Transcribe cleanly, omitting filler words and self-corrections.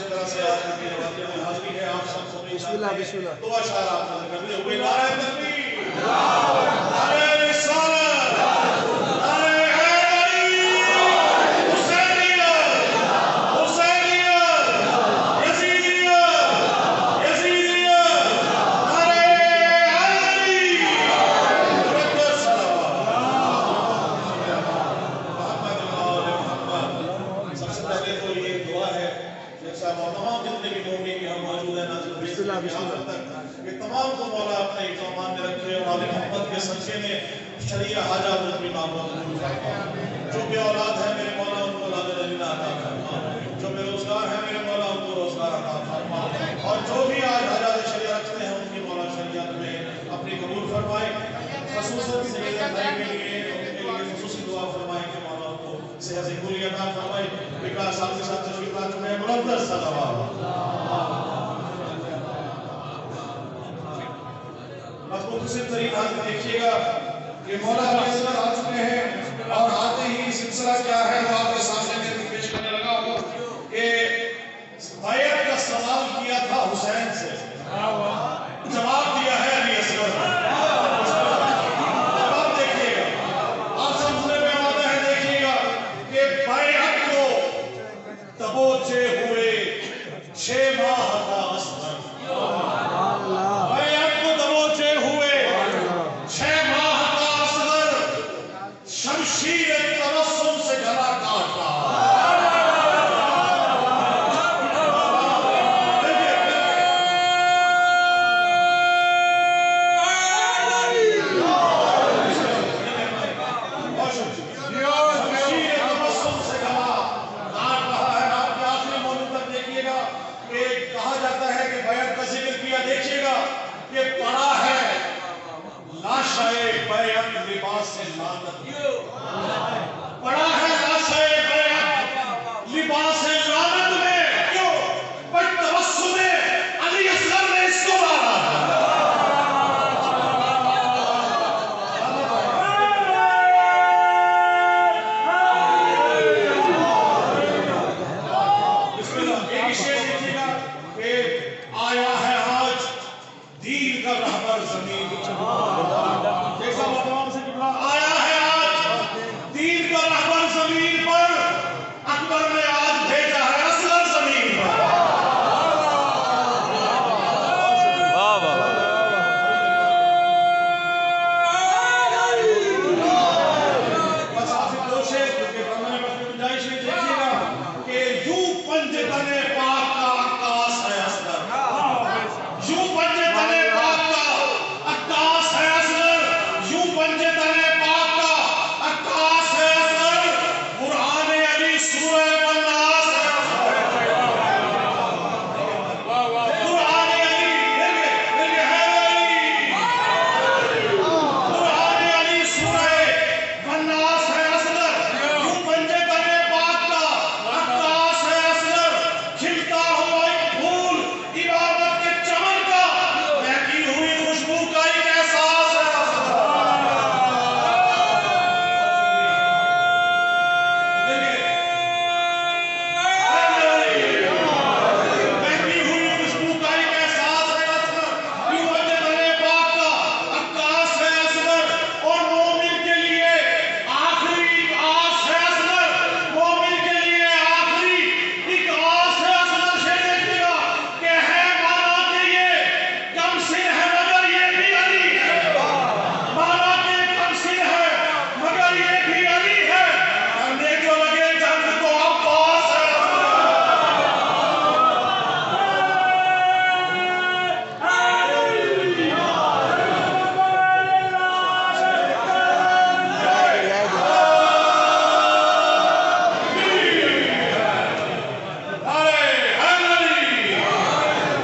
اسی طرح سے آج کی روایت میں حاضری ہے آپ سب کو بسم اللہ بسم اللہ دو اشارات نظر کرتے ہوئے نعرہ تکبیر نعرہ رسالت نعرہ حیدری حسینیت حسینیت یزیدیت یزیدیت نعرہ حیدری مقدس صلوات محمد آل محمد سب سے پہلے تو یہ دعا ہے جیسا تمام جتنے بھی مومن یہاں موجود ہیں ناظرین بسم اللہ بسم اللہ کہ تمام کو مولا اپنے اقدامات میں رکھے اور آل محمد کے صدقے میں شریعہ حاجات اپنی معمول جو بے اولاد ہے میرے مولا ان کو اولاد جلیلہ عطا فرما جو بے روزگار ہے میرے مولا ان کو روزگار عطا فرما اور جو بھی آج حاجات شریعہ رکھتے ہیں ان کی مولا شریعت میں اپنی قبول فرمائے خصوصاً سید بھائی کے لیے ان کے لیے خصوصی دعا فرمائے کہ مولا ان کو صحت قوی عطا فرمائے وکاس صاحب کے ساتھ تشریف لا چکے ہیں مقدس صلوات مختصر ترین حاضر دیکھیے گا کہ مولا علیہ السلام آ چکے ہیں اور آتے ہی سلسلہ کیا ہے